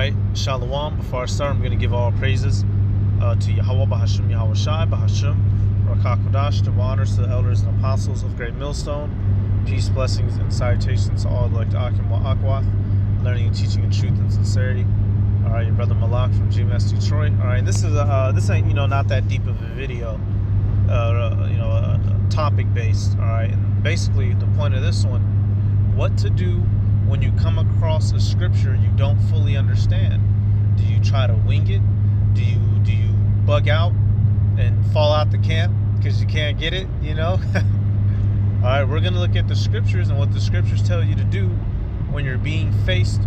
Alright, Shalom. Before I start, I'm going to give all praises to Yahweh, Bahashim, Yahweh Shai, Bahashim, Rakakodash, to honors to the elders and apostles of Great Millstone. Peace, blessings, and salutations to all elect Akim wa Akwath, learning and teaching in truth and sincerity. Alright, your brother Malak from GMS Detroit. Alright, this is this ain't not that deep of a video, topic based. Alright, and basically the point of this one, what to do when you come across a scripture you don't fully understand. Do you try to wing it? Do you bug out and fall out the camp because you can't get it? All right, we're gonna look at the scriptures and what the scriptures tell you to do when you're being faced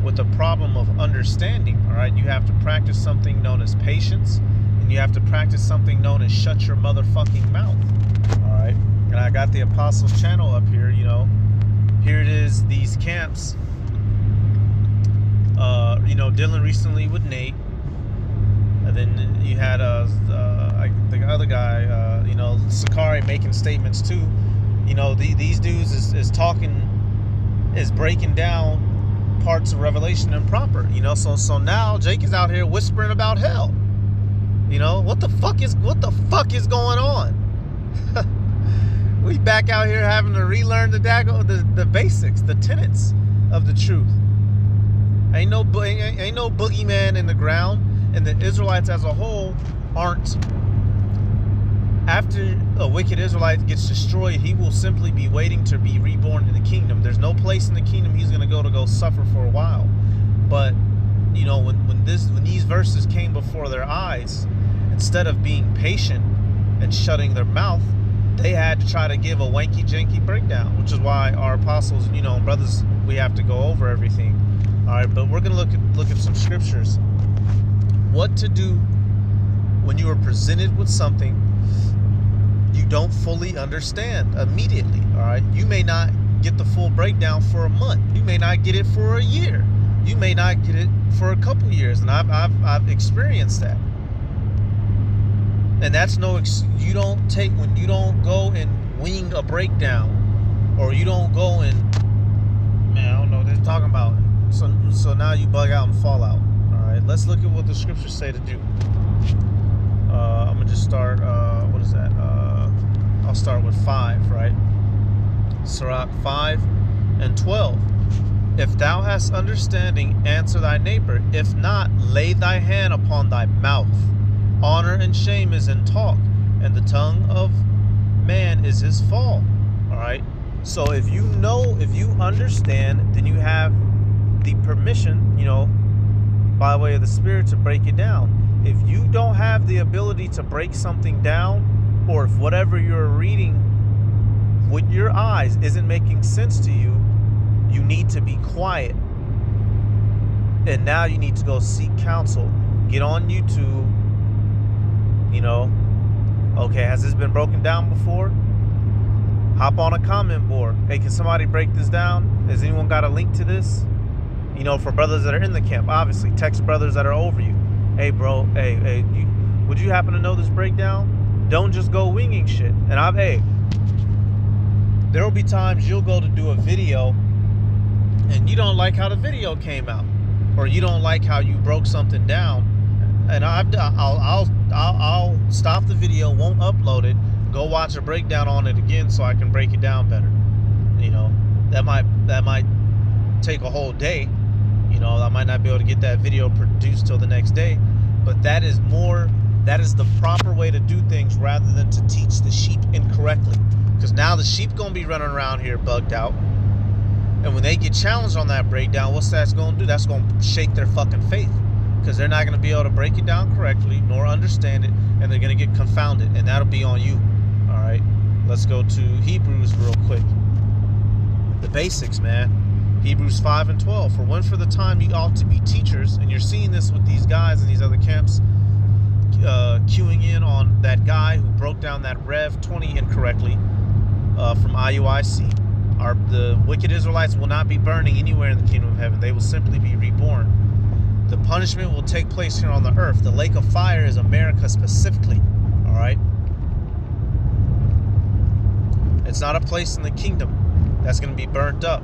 with a problem of understanding. All right, you have to practice something known as patience, and you have to practice something known as shut your motherfucking mouth. All right, and I got the Apostles channel up here. Here it is, these camps. Dylan recently with Nate, and then you had the other guy, Sakari, making statements too. These dudes is breaking down parts of Revelation improper. So now Jake is out here whispering about hell. What the fuck is going on? We back out here having to relearn the basics, the tenets of the truth. Ain't no boogeyman in the ground, and the Israelites as a whole aren't. After a wicked Israelite gets destroyed, he will simply be waiting to be reborn in the kingdom. There's no place in the kingdom he's going to go suffer for a while. But when these verses came before their eyes, instead of being patient and shutting their mouth, they had to try to give a wanky-janky breakdown, which is why our apostles, brothers, we have to go over everything. All right, but we're going to look at some scriptures. What to do when you are presented with something you don't fully understand immediately. All right, you may not get the full breakdown for a month. You may not get it for a year. You may not get it for a couple years, and I've experienced that. And that's when you don't go and wing a breakdown, or you don't go and, I don't know what they're talking about. So now you bug out and fall out. All right, let's look at what the scriptures say to do. I'm gonna just start. What is that? I'll start with 5. Right, Sirach 5:12. If thou hast understanding, answer thy neighbor. If not, lay thy hand upon thy mouth. Honor and shame is in talk, and the tongue of man is his fall. All right. So if you understand, then you have the permission, by way of the Spirit, to break it down. If you don't have the ability to break something down, or if whatever you're reading with your eyes isn't making sense to you, you need to be quiet. And now you need to go seek counsel. Get on YouTube. Okay, has this been broken down before? Hop on a comment board. Hey, can somebody break this down? Has anyone got a link to this? For brothers that are in the camp, obviously, text brothers that are over you. Hey, bro, would you happen to know this breakdown? Don't just go winging shit. And there will be times you'll go to do a video and you don't like how the video came out, or you don't like how you broke something down. And I'll stop the video, won't upload it, go watch a breakdown on it again so I can break it down better. That might take a whole day. I might not be able to get that video produced till the next day, but that is the proper way to do things, rather than to teach the sheep incorrectly. Because now the sheep gonna be running around here bugged out, and when they get challenged on that breakdown, what's that's gonna do? That's gonna shake their fucking faith, because they're not gonna be able to break it down correctly nor understand it, and they're gonna get confounded, and that'll be on you. All right, let's go to Hebrews real quick. The basics, man. Hebrews 5:12. For when for the time you ought to be teachers, and you're seeing this with these guys and these other camps, queuing in on that guy who broke down that Rev 20 incorrectly from IUIC. The wicked Israelites will not be burning anywhere in the kingdom of heaven. They will simply be reborn. The punishment will take place here on the earth. The lake of fire is America specifically. All right. It's not a place in the kingdom that's going to be burnt up.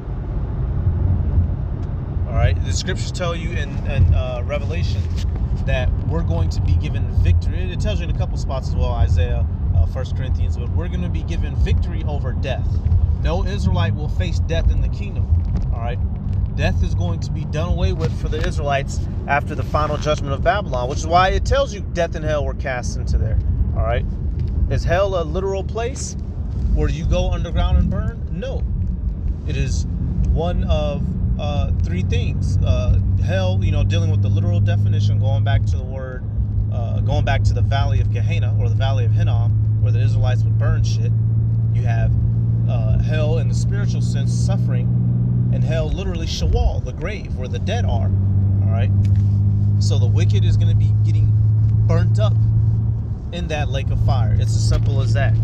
All right. right? The scriptures tell you in Revelation that we're going to be given victory. It tells you in a couple spots as well, Isaiah, 1 Corinthians, but we're going to be given victory over death. No Israelite will face death in the kingdom. All right. Death is going to be done away with for the Israelites after the final judgment of Babylon, which is why it tells you death and hell were cast into there. All right. Is hell a literal place where you go underground and burn? No. It is one of three things. Hell, dealing with the literal definition, going back to the word, going back to the valley of Gehenna or the valley of Hinnom, where the Israelites would burn shit. You have hell in the spiritual sense, suffering, and hell literally Sheol, the grave, where the dead are. All right. So the wicked is going to be getting burnt up in that lake of fire. It's as simple as that.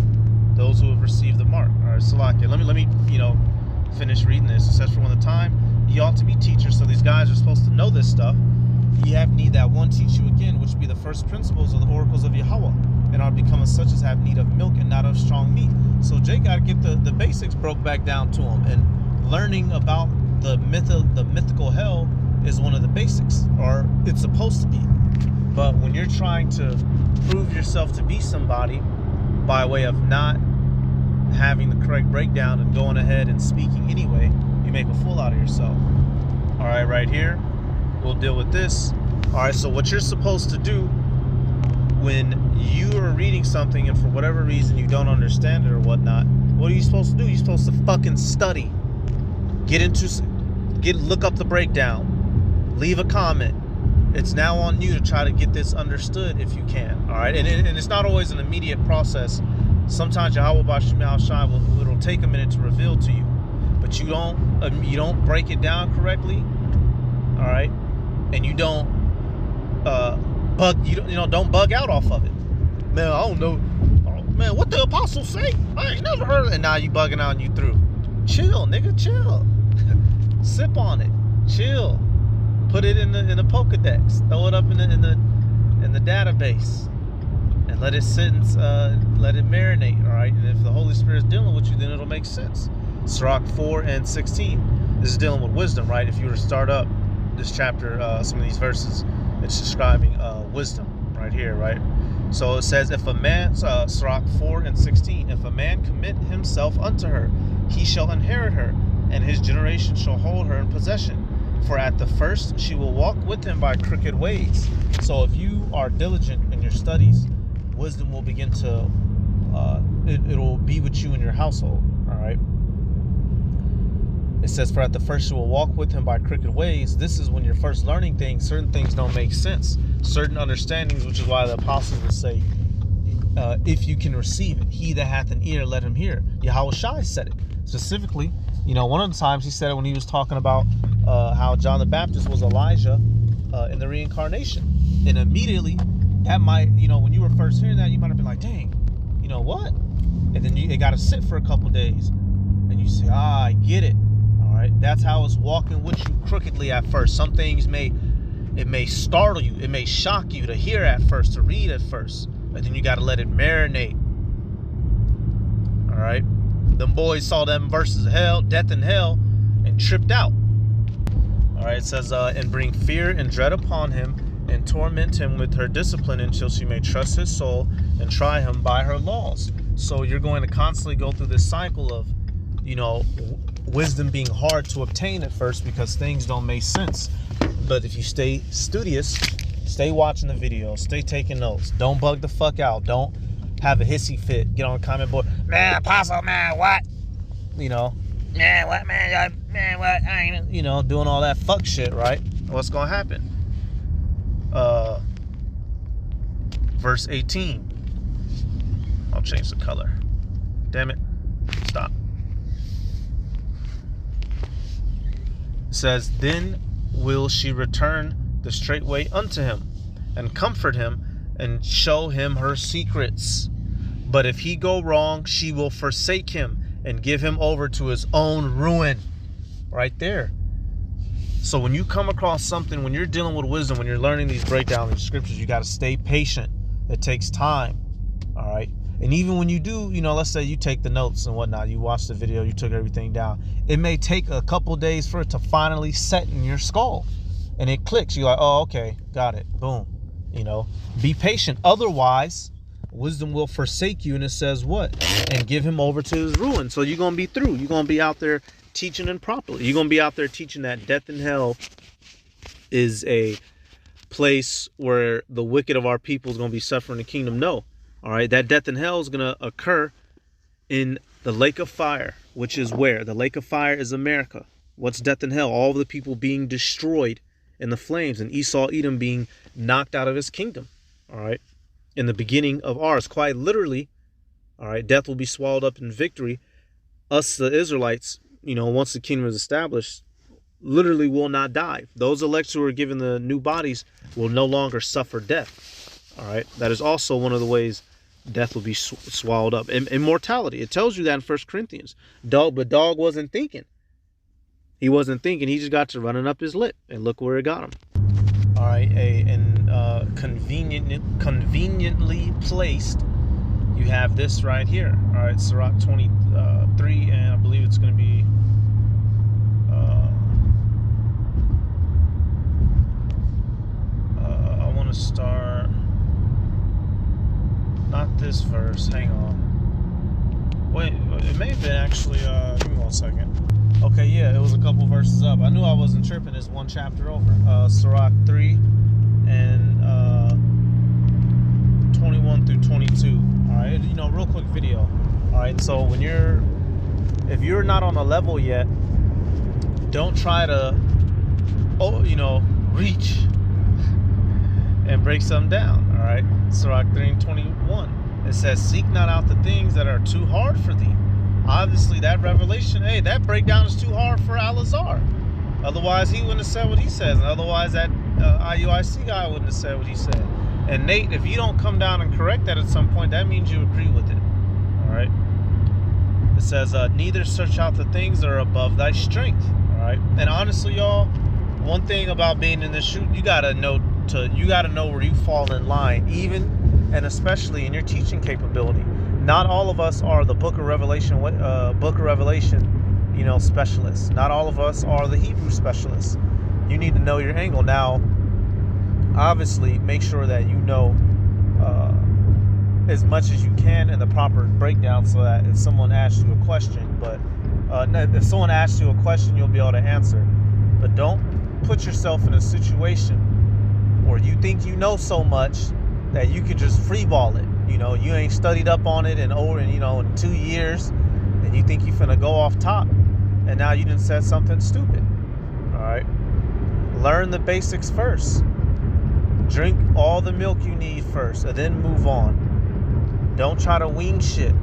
Those who have received the mark. All right, Salakia. Let me finish reading this. It says, for when the time ye ought to be teachers, so these guys are supposed to know this stuff. Ye have need that one teach you again, which be the first principles of the oracles of Yahweh, and are becoming such as have need of milk and not of strong meat. So Jay got to get the basics broke back down to him, and learning about the mythical hell is one of the basics, or it's supposed to be. But when you're trying to prove yourself to be somebody by way of not having the correct breakdown and going ahead and speaking anyway, you make a fool out of yourself. All right, right here, we'll deal with this. All right, so what you're supposed to do when you are reading something and for whatever reason you don't understand it or whatnot, what are you supposed to do? You're supposed to fucking study. Look up the breakdown. Leave a comment. It's now on you to try to get this understood if you can. All right, and it's not always an immediate process. Sometimes Yahweh B'Shem Shai it'll take a minute to reveal to you, but you don't break it down correctly. All right, and you don't don't bug out off of it. Man, I don't know. Oh, man, what the apostles say? I ain't never heard of it. And now you bugging out and you through. Chill, nigga, chill. Sip on it. Chill. Put it in the Pokedex. Throw it up in the database, and let it sit and let it marinate. All right. And if the Holy Spirit's dealing with you, then it'll make sense. Sirach 4 and 16. This is dealing with wisdom, right? If you were to start up this chapter, some of these verses, it's describing wisdom right here, right? So it says, if a man, Sirach 4 and 16, if a man commit himself unto her, he shall inherit her, and his generation shall hold her in possession. For at the first she will walk with him by crooked ways. So if you are diligent in your studies, wisdom will begin to, it'll be with you in your household, all right? It says, for at the first you will walk with him by crooked ways. This is when you're first learning things. Certain things don't make sense. Certain understandings, which is why the apostles will say, if you can receive it, he that hath an ear, let him hear. Yahweh Shai said it. Specifically, one of the times he said it when he was talking about how John the Baptist was Elijah in the reincarnation. And immediately, that might, when you were first hearing that, you might have been like, dang, what? And then it got to sit for a couple days. And you say, I get it. Right? That's how it's walking with you crookedly at first. Some things may startle you, it may shock you to hear at first, to read at first, but then you got to let it marinate. All right, them boys saw them verses of hell, death and hell, and tripped out. All right, it says, and bring fear and dread upon him, and torment him with her discipline until she may trust his soul and try him by her laws. So you're going to constantly go through this cycle of, wisdom being hard to obtain at first because things don't make sense. But if you stay studious, stay watching the video, stay taking notes, don't bug the fuck out, don't have a hissy fit, get on the comment board, man, apostle, man, what? Man, what, man, what, I ain't, doing all that fuck shit, right? What's gonna happen? Verse 18. I'll change the color. Damn it. Stop. It says, then will she return the straight way unto him, and comfort him, and show him her secrets. But if he go wrong, she will forsake him, and give him over to his own ruin. Right there. So when you come across something, when you're dealing with wisdom, when you're learning these breakdowns in scriptures, you got to stay patient. It takes time. All right. And even when you do, let's say you take the notes and whatnot, you watch the video, you took everything down, it may take a couple days for it to finally set in your skull. And it clicks. You're like, oh, okay, got it. Boom. Be patient. Otherwise, wisdom will forsake you. And it says what? And give him over to his ruin. So you're going to be through. You're going to be out there teaching improperly. You're going to be out there teaching that death and hell is a place where the wicked of our people is going to be suffering the kingdom. No. All right. That death and hell is going to occur in the lake of fire, which is where? The lake of fire is America. What's death and hell? All of the people being destroyed in the flames, and Esau, Edom being knocked out of his kingdom. All right. In the beginning of ours, quite literally, all right, death will be swallowed up in victory. Us, the Israelites, once the kingdom is established, literally will not die. Those elects who are given the new bodies will no longer suffer death. All right. That is also one of the ways death will be swallowed up. Immortality. It tells you that in 1 Corinthians. But dog wasn't thinking. He wasn't thinking. He just got to running up his lip, and look where it got him. All right, conveniently placed, you have this right here. All right, Sirach 23, and I believe it's going to be I want to start not this verse. Hang on. Wait, it may have been actually. Give me 1 second. Okay, yeah, it was a couple verses up. I knew I wasn't tripping. It's one chapter over. Sirach 3 and 21 through 22. All right, real quick video. All right, so if you're not on a level yet, don't try to, reach and break something down. All right, Sirach 3 and 21. It says, "Seek not out the things that are too hard for thee." Obviously, that revelation, that breakdown is too hard for Alazar. Otherwise, he wouldn't have said what he says. And otherwise, that IUIC guy wouldn't have said what he said. And Nate, if you don't come down and correct that at some point, that means you agree with it. All right? It says, neither search out the things that are above thy strength. All right? And honestly, y'all, one thing about being in this shoot, you got to know where you fall in line, even and especially in your teaching capability. Not all of us are the Book of Revelation, specialists. Not all of us are the Hebrew specialists. You need to know your angle. Now, obviously, make sure that you know as much as you can in the proper breakdown, so that if someone asks you a question, if someone asks you a question, you'll be able to answer. But don't put yourself in a situation where you think you know so much that you can just freeball it. You ain't studied up on it in 2 years, and you think you finna go off top, and now you done said something stupid. All right, learn the basics first. Drink all the milk you need first, and then move on. Don't try to wing shit,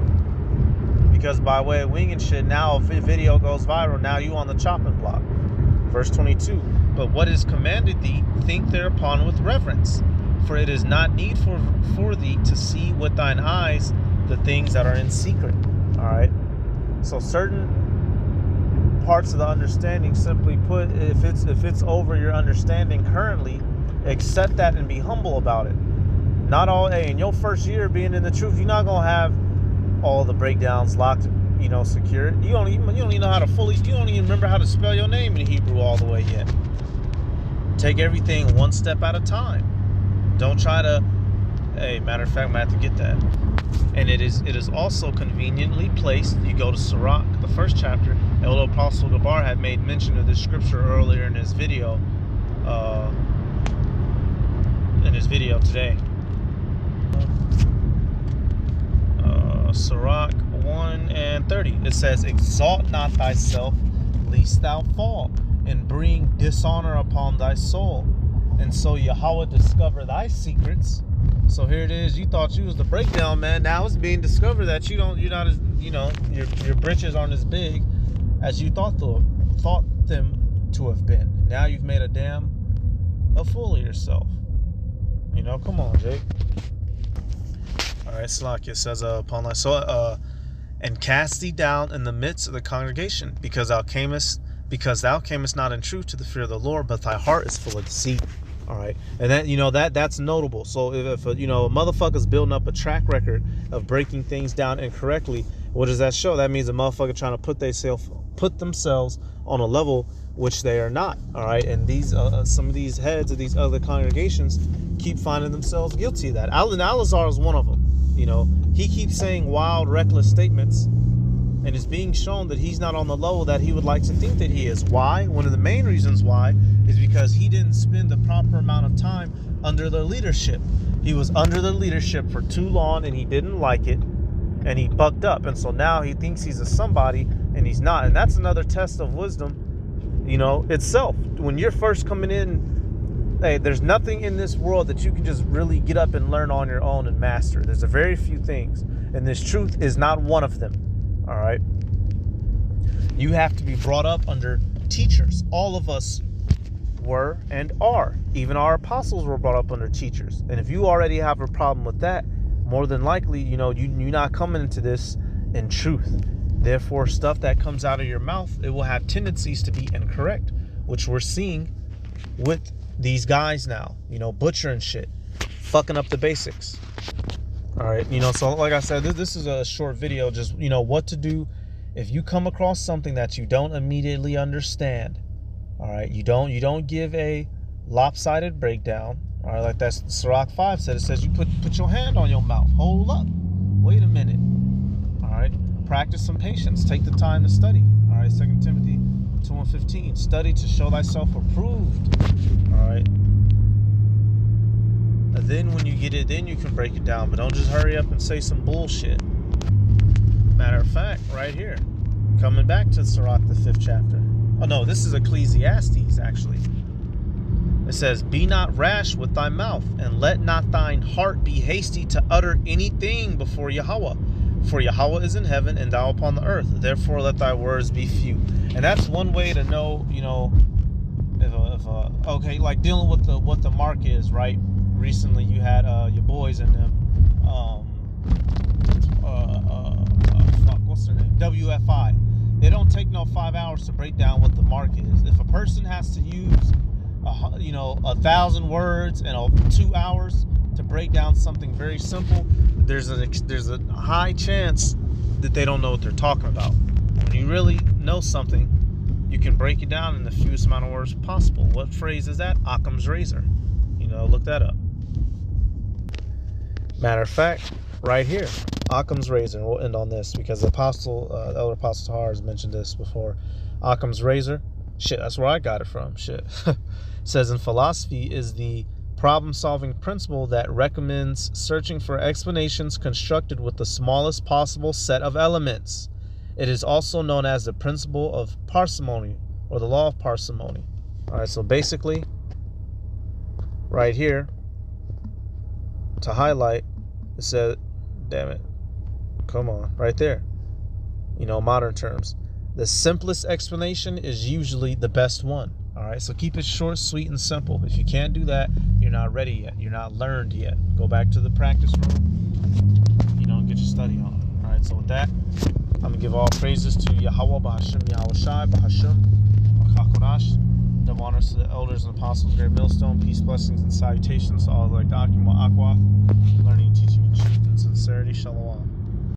because by way of winging shit, now if a video goes viral, now you on the chopping block. Verse 22. But what is commanded thee, think thereupon with reverence. For it is not needful for thee to see with thine eyes the things that are in secret. All right. So certain parts of the understanding, simply put, if it's over your understanding currently, accept that and be humble about it. Not all. In your first year being in the truth, you're not gonna have all the breakdowns locked, secure. You don't even know how to fully. You don't even remember how to spell your name in Hebrew all the way yet. Take everything one step at a time. Don't try to, matter of fact, I'm going to have to get that. And it is also conveniently placed. You go to Sirach, the first chapter. Elder Apostle Gabar had made mention of this scripture earlier in his video, today. Sirach 1 and 30. It says, "Exalt not thyself, lest thou fall, and bring dishonor upon thy soul. And so Yahweh discover thy secrets." So here it is. You thought you was the breakdown man. Now it's being discovered that you're not as, your britches aren't as big as you thought them to have been. Now you've made a fool of yourself. Come on, Jake. All right, Salakia says, upon thy soul, and cast thee down in the midst of the congregation, because thou camest not in truth to the fear of the Lord, but thy heart is full of deceit. All right, and that, you know, that's notable. So if a, you know, a motherfucker's building up a track record of breaking things down incorrectly, what does that show? That means a motherfucker trying to put themselves on a level which they are not. All right, and these some of these heads of these other congregations keep finding themselves guilty of that. Al-Azhar is one of them. You know, he keeps saying wild, reckless statements, and it's being shown that he's not on the level that he would like to think that he is. Why? One of the main reasons why is because he didn't spend the proper amount of time under their leadership. He was under the leadership for too long, and he didn't like it, and he bucked up. And so now he thinks he's a somebody, and he's not. And that's another test of wisdom, you know, itself. When you're first coming in, hey, there's nothing in this world that you can just really get up and learn on your own and master. There's a very few things, and this truth is not one of them. All right, you have to be brought up under teachers. All of us were and are. Even our apostles were brought up under teachers. And if you already have a problem with that, more than likely, you know, you're not coming into this in truth. Therefore, stuff that comes out of your mouth, it will have tendencies to be incorrect, which we're seeing with these guys now, you know, butchering shit, fucking up the basics. All right, you know, so like I said, this is a short video, just, you know, what to do if you come across something that you don't immediately understand. All right, you don't give a lopsided breakdown. All right, like that Sirach 5 said. It says you put your hand on your mouth. Hold up, wait a minute. All right, practice some patience. Take the time to study. All right, 2 Timothy 2:15. Study to show thyself approved. All right. And then when you get it, then you can break it down. But don't just hurry up and say some bullshit. Matter of fact, right here, coming back to Sirach, the 5th chapter. Oh no, this is Ecclesiastes, actually. It says, be not rash with thy mouth, and let not thine heart be hasty to utter anything before Yahweh. For Yahweh is in heaven, and thou upon the earth. Therefore let thy words be few. And that's one way to know, you know, if okay, like dealing with what the mark is, right? Recently you had your boys and them, fuck, what's their name? WFI. It don't take no 5 hours to break down what the mark is. If a person has to use, 1,000 words in 2 hours to break down something very simple, there's a high chance that they don't know what they're talking about. When you really know something, you can break it down in the fewest amount of words possible. What phrase is that? Occam's razor. You know, look that up. Matter of fact, right here, Occam's razor. And we'll end on this because the elder apostle Tahar has mentioned this before. Occam's razor. Shit, that's where I got it from. Shit. It says in philosophy is the problem-solving principle that recommends searching for explanations constructed with the smallest possible set of elements. It is also known as the principle of parsimony, or the law of parsimony. All right, so basically, right here, to highlight, it said, damn it, come on, right there. You know, modern terms. The simplest explanation is usually the best one. All right, so keep it short, sweet, and simple. If you can't do that, you're not ready yet. You're not learned yet. Go back to the practice room, you know, and get your study on. All right, so with that, I'm going to give all praises to Yahweh, Bahashim, Yahweh Shai, Bahashim, Bachakodash. Double honors to the elders and apostles, Great Millstone. Peace, blessings, and salutations to all like Akim Aqua, learning, teaching, and truth and sincerity. Shalom.